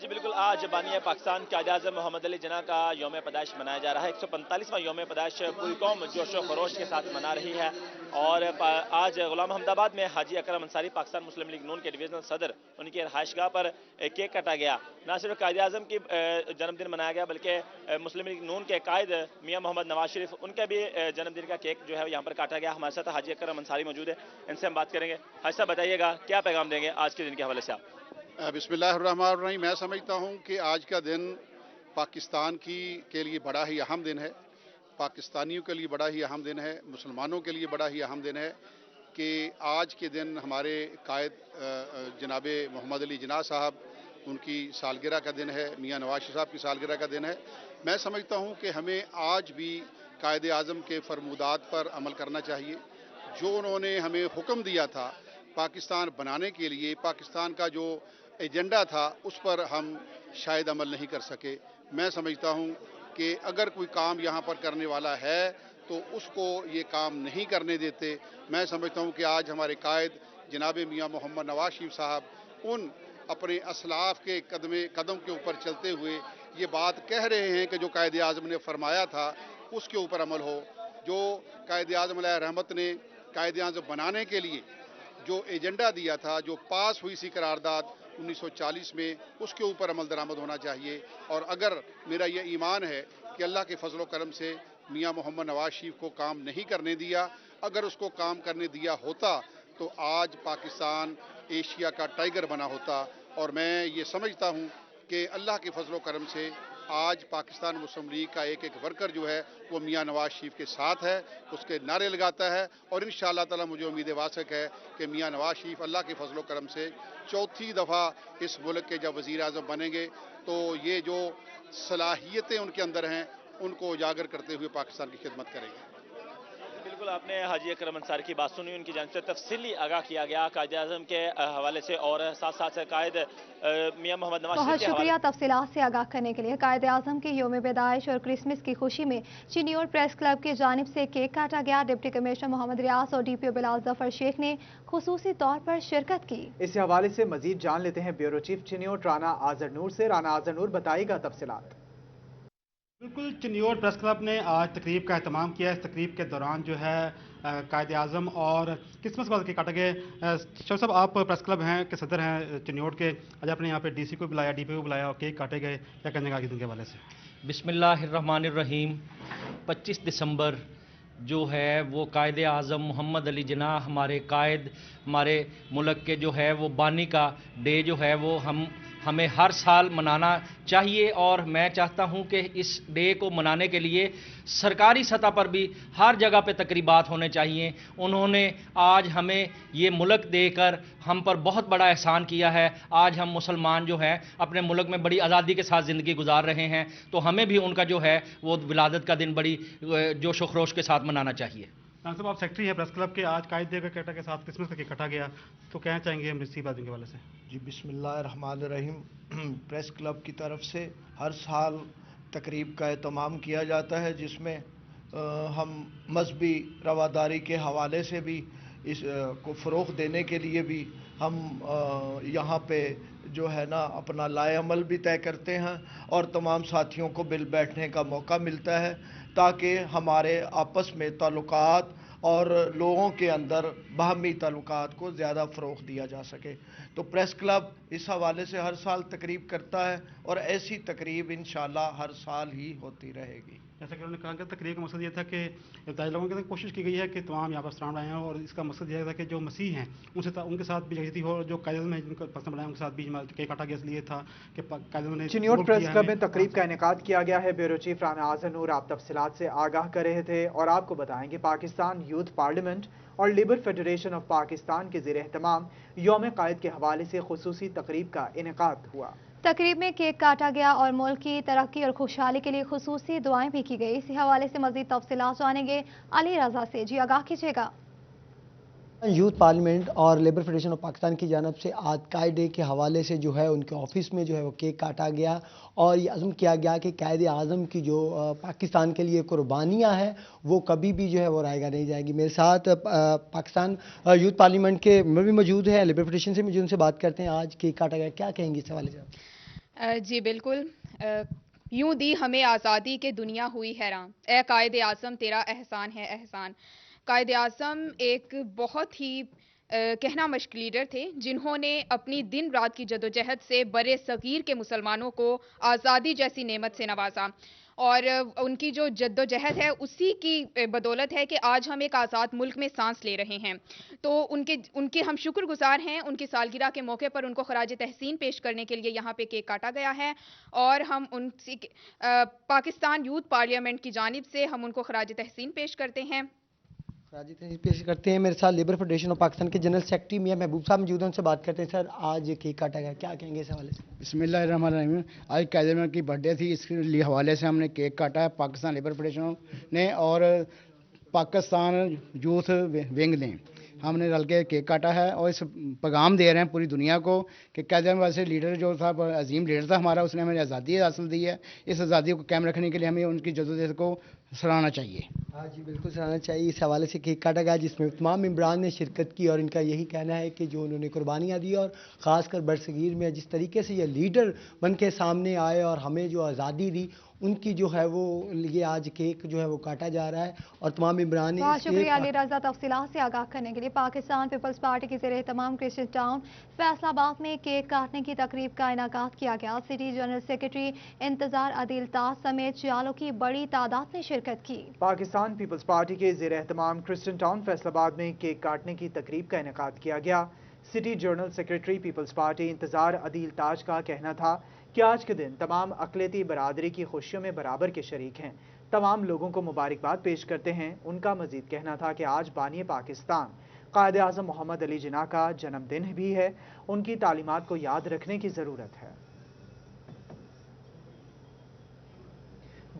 جی بالکل، آج بانی پاکستان قائد اعظم محمد علی جناح کا یوم پیدائش منایا جا رہا ہے۔ 145واں یوم پیدائش پوری قوم جوش و خروش کے ساتھ منا رہی ہے، اور آج غلام محمد آباد میں حاجی اکرم انصاری پاکستان مسلم لیگ نون کے ڈویژنل صدر ان کی رہائش گاہ پر کیک کاٹا گیا۔ نہ صرف قائد اعظم کی جنم دن منایا گیا، بلکہ مسلم لیگ نون کے قائد میاں محمد نواز شریف ان کا بھی جنم دن کا کیک جو ہے یہاں پر کاٹا گیا۔ ہمارے ساتھ حاجی اکرم انصاری موجود ہے، ان سے ہم بات کریں گے۔ حاجی صاحب بتائیے گا کیا پیغام دیں گے آج کے دن کے حوالے سے آپ؟ بسم اللہ الرحمن الرحیم۔ میں سمجھتا ہوں کہ آج کا دن پاکستان کے لیے بڑا ہی اہم دن ہے، پاکستانیوں کے لیے بڑا ہی اہم دن ہے، مسلمانوں کے لیے بڑا ہی اہم دن ہے کہ آج کے دن ہمارے قائد جناب محمد علی جناح صاحب ان کی سالگرہ کا دن ہے، میاں نواز شریف صاحب کی سالگرہ کا دن ہے۔ میں سمجھتا ہوں کہ ہمیں آج بھی قائد اعظم کے فرمودات پر عمل کرنا چاہیے۔ جو انہوں نے ہمیں حکم دیا تھا پاکستان بنانے کے لیے، پاکستان کا جو ایجنڈا تھا، اس پر ہم شاید عمل نہیں کر سکے۔ میں سمجھتا ہوں کہ اگر کوئی کام یہاں پر کرنے والا ہے تو اس کو یہ کام نہیں کرنے دیتے۔ میں سمجھتا ہوں کہ آج ہمارے قائد جناب میاں محمد نواز شریف صاحب ان اپنے اسلاف کے قدم کے اوپر چلتے ہوئے یہ بات کہہ رہے ہیں کہ جو قائد اعظم نے فرمایا تھا اس کے اوپر عمل ہو۔ جو قائد اعظم علیہ رحمت نے قائد اعظم بنانے کے لیے جو ایجنڈا دیا تھا، جو پاس ہوئی سی قرارداد 1940 میں، اس کے اوپر عمل درآمد ہونا چاہیے۔ اور اگر میرا یہ ایمان ہے کہ اللہ کے فضل و کرم سے میاں محمد نواز شریف کو کام نہیں کرنے دیا، اگر اس کو کام کرنے دیا ہوتا تو آج پاکستان ایشیا کا ٹائیگر بنا ہوتا۔ اور میں یہ سمجھتا ہوں کہ اللہ کے فضل و کرم سے آج پاکستان مسلم لیگ کا ایک ورکر جو ہے وہ میاں نواز شریف کے ساتھ ہے، اس کے نعرے لگاتا ہے، اور انشاءاللہ تعالی مجھے امید واثق ہے کہ میاں نواز شریف اللہ کے فضل و کرم سے چوتھی دفعہ اس ملک کے جب وزیر اعظم بنیں گے تو یہ جو صلاحیتیں ان کے اندر ہیں ان کو اجاگر کرتے ہوئے پاکستان کی خدمت کریں گے۔ بالکل، آپ نے حاجی اکرم انصاری کی بات سنی، ان کی جانب سے تفصیلی آگاہ کیا گیا قائد اعظم کے حوالے سے، اور ساتھ ساتھ قائد میاں محمد نواز شریف بہت کے حوالے شکریہ تفصیلات سے آگاہ کرنے کے لیے۔ قائد اعظم کی یوم پیدائش اور کرسمس کی خوشی میں چنیور پریس کلب کی جانب سے کیک کاٹا گیا۔ ڈپٹی کمشنر محمد ریاض اور ڈی پی او بلال ظفر شیخ نے خصوصی طور پر شرکت کی۔ اس حوالے سے مزید جان لیتے ہیں بیورو چیف چنیور رانا آذر نور سے۔ رانا آذر نور، بتائیے گا تفصیلات۔ بالکل، چنیور پریس کلب نے آج تقریب کا اہتمام کیا۔ اس تقریب کے دوران جو ہے قائد اعظم اور کرسمس والے کیک کاٹا گئے۔ شاہ صاحب، آپ پریس کلب ہیں کے صدر ہیں چنیور کے، آج آپ نے یہاں پہ ڈی سی کو بلایا، ڈی پی کو بلایا اور کیک کاٹے گئے، کیا کہنے کا آج دن کے حوالے سے؟ بسم اللہ الرحمن الرحیم۔ 25 دسمبر جو ہے وہ قائد اعظم محمد علی جناح ہمارے قائد، ہمارے ملک کے جو ہے وہ بانی کا ڈے جو ہے وہ ہمیں ہر سال منانا چاہیے، اور میں چاہتا ہوں کہ اس ڈے کو منانے کے لیے سرکاری سطح پر بھی ہر جگہ پہ تقریبات ہونے چاہیے۔ انہوں نے آج ہمیں یہ ملک دے کر ہم پر بہت بڑا احسان کیا ہے۔ آج ہم مسلمان جو ہیں اپنے ملک میں بڑی آزادی کے ساتھ زندگی گزار رہے ہیں، تو ہمیں بھی ان کا جو ہے وہ ولادت کا دن بڑی جوش و خروش کے ساتھ منانا چاہیے۔ صاحب، آپ سیکرٹری ہیں پریس کلب کے، آج قائد ڈے کا کیک کے ساتھ کرسمس کا کیک کاٹا گیا، تو کہنا چاہیں گے ہم اسی بات کے حوالے سے؟ جی بسم اللہ الرحمن الرحیم۔ پریس کلب کی طرف سے ہر سال تقریب کا اہتمام کیا جاتا ہے، جس میں ہم مذہبی رواداری کے حوالے سے بھی اس کو فروغ دینے کے لیے بھی ہم یہاں پہ جو ہے نا اپنا لائے عمل بھی طے کرتے ہیں، اور تمام ساتھیوں کو مل بیٹھنے کا موقع ملتا ہے تاکہ ہمارے آپس میں تعلقات اور لوگوں کے اندر باہمی تعلقات کو زیادہ فروغ دیا جا سکے۔ تو پریس کلب اس حوالے سے ہر سال تقریب کرتا ہے، اور ایسی تقریب انشاءاللہ ہر سال ہی ہوتی رہے گی۔ جیسا کہ انہوں نے کہا کہ تقریب کا مقصد یہ تھا کہ ابتدائی لوگوں کی کوشش کی گئی ہے کہ تمام یہاں پر سراؤنڈ آئے ہیں، اور اس کا مقصد یہ تھا کہ جو مسیح ہیں ان کے ساتھ بھی یکجہتی ہو، اور جو قائد اعظم ہیں جن کو پسند بنایا ان کے ساتھ بھی کیک کاٹا گیا۔ اس لیے تھا کہ قائد اعظم نے چنیور پریس کلب میں تقریب کا انعقاد کیا گیا ہے۔ بیورو چیف رانا آذر نور آپ تفصیلات سے آگاہ کر رہے تھے، اور آپ کو بتائیں کہ پاکستان یوتھ پارلیمنٹ اور لیبر فیڈریشن آف پاکستان کے زیر اہتمام یوم قائد کے حوالے سے خصوصی تقریب کا انعقاد ہوا۔ تقریب میں کیک کاٹا گیا اور ملک کی ترقی اور خوشحالی کے لیے خصوصی دعائیں بھی کی گئی۔ اسی حوالے سے مزید تفصیلات جانیں گے علی رضا سے۔ جی آگاہ کیجیے گا۔ یوتھ پارلیمنٹ اور لیبر فیڈریشن آف پاکستان کی جانب سے آج قائد ڈے کے حوالے سے جو ہے ان کے آفس میں جو ہے وہ کیک کاٹا گیا، اور یہ عزم کیا گیا کہ قائد اعظم کی جو پاکستان کے لیے قربانیاں ہیں وہ کبھی بھی جو ہے وہ رائیگاں نہیں جائیں گی۔ میرے ساتھ پاکستان یوتھ پارلیمنٹ کے ممبر بھی موجود ہیں، لیبر فیڈریشن سے بھی، جن سے بات کرتے ہیں۔ آج کیک کاٹا گیا، کیا کہیں گے اس حوالے سے؟ جی بالکل، یوں دی ہمیں آزادی کے دنیا ہوئی حیران، اے قائد اعظم تیرا احسان ہے احسان۔ قائد اعظم ایک بہت ہی کہنا مشق لیڈر تھے، جنہوں نے اپنی دن رات کی جدوجہد سے برے صغیر کے مسلمانوں کو آزادی جیسی نعمت سے نوازا، اور ان کی جو جدوجہد ہے اسی کی بدولت ہے کہ آج ہم ایک آزاد ملک میں سانس لے رہے ہیں۔ تو ان کے ہم شکر گزار ہیں۔ ان کی سالگرہ کے موقع پر ان کو خراج تحسین پیش کرنے کے لیے یہاں پہ کیک کاٹا گیا ہے، اور ہم پاکستان یوتھ پارلیمنٹ کی جانب سے ہم ان کو خراج تحسین پیش کرتے ہیں۔ راجی پیش کرتے ہیں میرے ساتھ لیبر فیڈریشن آف پاکستان کے جنرل سیکرٹری میاں محبوب صاحب موجود ہیں، ان سے بات کرتے ہیں۔ سر، آج کیک کاٹا گیا، کیا کہیں گے اس حوالے سے؟ بسم اللہ الرحمن الرحیم۔ آج قائد اعظم کی برتھ ڈے تھی، اس کے حوالے سے ہم نے کیک کاٹا ہے پاکستان لیبر فیڈریشن نے اور پاکستان یوتھ ونگ نے، ہم نے رل کے کیک کاٹا ہے اور اس پیغام دے رہے ہیں پوری دنیا کو کہ قائد اعظم ویسے لیڈر جو تھا، عظیم لیڈر تھا ہمارا، اس نے ہمیں آزادی حاصل دی ہے، اس آزادی کو قائم رکھنے کے لیے ہمیں ان کی جدوجہد کو سراہنا چاہیے۔ ہاں جی بالکل سراہنا چاہیے۔ اس حوالے سے کیک کاٹا گیا جس میں تمام ممبران نے شرکت کی، اور ان کا یہی کہنا ہے کہ جو انہوں نے قربانیاں دی اور خاص کر برصغیر میں جس طریقے سے یہ لیڈر بن کے سامنے آئے اور ہمیں جو آزادی دی، ان کی جو ہے وہ یہ آج کیک جو ہے وہ کاٹا جا رہا ہے، اور تمام ممبران نے بہت شکریہ علی رضا تفصیلات سے آگاہ کرنے کے لیے۔ پاکستان پیپلز پارٹی کے زیر اہتمام کرسچن ٹاؤن فیصل آباد میں کیک کاٹنے کی تقریب کا انعقاد کیا گیا۔ سٹی جنرل سیکرٹری انتظار عدیل تاج سمیت چیالوں کی بڑی تعداد نے شرکت کی۔ پاکستان پیپلز پارٹی کے زیر اہتمام کرسچن ٹاؤن فیصل آباد میں کیک کاٹنے کی تقریب کا انعقاد کیا گیا۔ City general secretary Peoples Party Intizar Adeel تاج کا کہنا تھا کہ آج کے دن تمام اقلیتی برادری کی خوشیوں میں برابر کے شریک ہیں، تمام لوگوں کو مبارکباد پیش کرتے ہیں۔ ان کا مزید کہنا تھا کہ آج بانی پاکستان قائد اعظم محمد علی جناح کا جنم دن بھی ہے، ان کی تعلیمات کو یاد رکھنے کی ضرورت ہے۔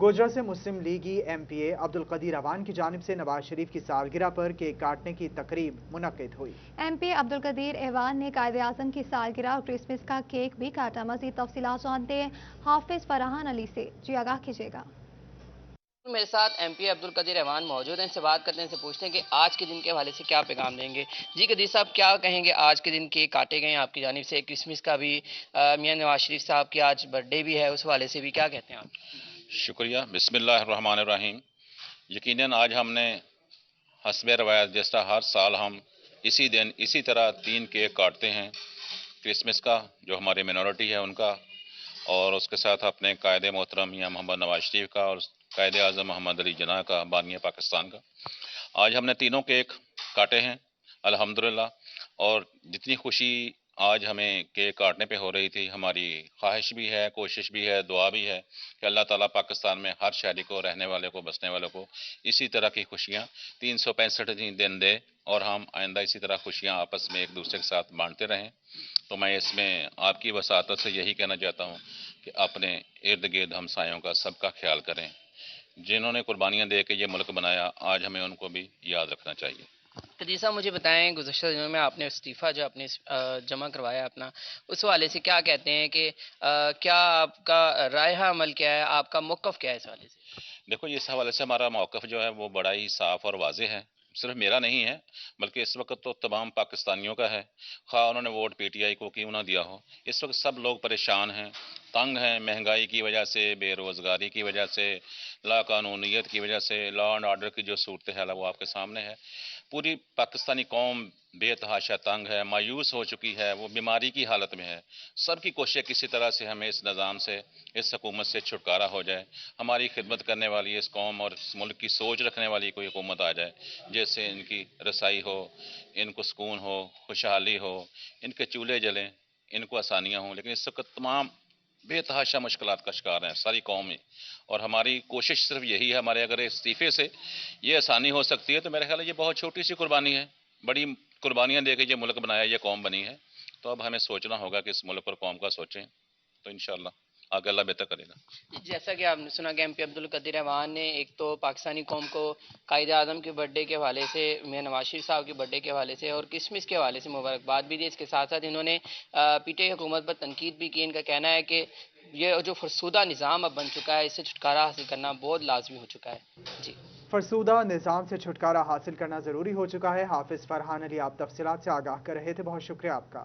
گوجرا سے مسلم لیگی ایم پی اے عبدالقدیر اوان کی جانب سے نواز شریف کی سالگرہ پر کیک کاٹنے کی تقریب منعقد ہوئی۔ ایم پی اے عبدالقدیر ایوان نے قائد اعظم کی سالگرہ اور کرسمس کا کیک بھی کاٹا۔ مزید تفصیلات جانتے ہیں حافظ فرحان علی سے، جی آگاہ کیجیے گا۔ میرے ساتھ ایم پی عبدالقدیر ایوان موجود ہیں، ان سے بات کرتے ہیں، ان سے پوچھتے ہیں کہ آج کے دن کے حوالے سے کیا پیغام دیں گے۔ جی قدیر صاحب، کیا کہیں گے؟ آج کے دن کیک کاٹے گئے ہیں آپ کی جانب سے، کرسمس کا بھی، میاں نواز شریف صاحب کی آج برتھ ڈے بھی ہے، اس حوالے سے بھی کیا کہتے ہیں آپ؟ شکریہ۔ بسم اللہ الرحمن الرحیم۔ یقیناً آج ہم نے حسب روایت جس طرح ہر سال ہم اسی دن اسی طرح 3 کیک کاٹتے ہیں، کرسمس کا جو ہماری مینورٹی ہے ان کا، اور اس کے ساتھ اپنے قائد محترم میاں محمد نواز شریف کا، اور قائد اعظم محمد علی جناح کا، بانی پاکستان کا۔ آج ہم نے تینوں کیک کاٹے ہیں الحمدللہ، اور جتنی خوشی آج ہمیں کیک کاٹنے پہ ہو رہی تھی، ہماری خواہش بھی ہے، کوشش بھی ہے، دعا بھی ہے کہ اللہ تعالیٰ پاکستان میں ہر شہری کو، رہنے والے کو، بسنے والے کو اسی طرح کی خوشیاں 365 دن دے، اور ہم آئندہ اسی طرح خوشیاں آپس میں ایک دوسرے کے ساتھ بانٹتے رہیں۔ تو میں اس میں آپ کی وساطت سے یہی کہنا چاہتا ہوں کہ اپنے ارد گرد ہمسایوں کا، سب کا خیال کریں۔ جنہوں نے قربانیاں دے کے یہ ملک بنایا، آج ہمیں ان کو بھی یاد رکھنا چاہیے۔ قدیر صاحب، مجھے بتائیں گزشتہ دنوں میں آپ نے استعفیٰ جو اپنے جمع کروایا اپنا، اس حوالے سے کیا کہتے ہیں کہ کیا آپ کا رائحہ عمل کیا ہے، آپ کا موقف کیا ہے اس حوالے سے؟ دیکھو، اس حوالے سے ہمارا موقف جو ہے وہ بڑا ہی صاف اور واضح ہے، صرف میرا نہیں ہے بلکہ اس وقت تو تمام پاکستانیوں کا ہے، خواہ انہوں نے ووٹ پی ٹی آئی کو کیوں نہ دیا ہو۔ اس وقت سب لوگ پریشان ہیں، تنگ ہیں، مہنگائی کی وجہ سے، بے روزگاری کی وجہ سے، لا قانونیت کی وجہ سے، لا اینڈ آرڈر کی جو صورتحال ہے وہ آپ کے سامنے ہے۔ پوری پاکستانی قوم بے تحاشا تنگ ہے، مایوس ہو چکی ہے، وہ بیماری کی حالت میں ہے۔ سب کی کوشش کسی طرح سے ہمیں اس نظام سے، اس حکومت سے چھٹکارا ہو جائے، ہماری خدمت کرنے والی اس قوم اور اس ملک کی سوچ رکھنے والی کوئی حکومت آ جائے، جیسے ان کی رسائی ہو، ان کو سکون ہو، خوشحالی ہو، ان کے چولہے جلیں، ان کو آسانیاں ہوں۔ لیکن اس وقت تمام بے تحاشا مشکلات کا شکار ہیں ساری قوم ہی، اور ہماری کوشش صرف یہی ہے، ہمارے اگر استعفے سے یہ آسانی ہو سکتی ہے تو میرا خیال ہے یہ بہت چھوٹی سی قربانی ہے۔ بڑی قربانیاں دے کے یہ ملک بنایا، یہ قوم بنی ہے، تو اب ہمیں سوچنا ہوگا کہ اس ملک اور قوم کا سوچیں، تو انشاءاللہ آگے اللہ بہتر کرے گا۔ جیسا کہ آپ نے سنا کہ ایم پی عبدالقدیر ایوان نے ایک تو پاکستانی قوم کو قائد اعظم کے برتھ ڈے کے حوالے سے، میاں نواز شریف صاحب کے برتھ ڈے کے حوالے سے اور کرسمس کے حوالے سے مبارکباد بھی دی، اس کے ساتھ ساتھ انہوں نے پی ٹی آئی حکومت پر تنقید بھی کی۔ ان کا کہنا ہے کہ یہ جو فرسودہ نظام اب بن چکا ہے، اس سے چھٹکارا حاصل کرنا بہت لازمی ہو چکا ہے۔ جی، فرسودہ نظام سے چھٹکارا حاصل کرنا ضروری ہو چکا ہے۔ حافظ فرحان علی، آپ تفصیلات سے آگاہ کر رہے تھے، بہت شکریہ آپ کا۔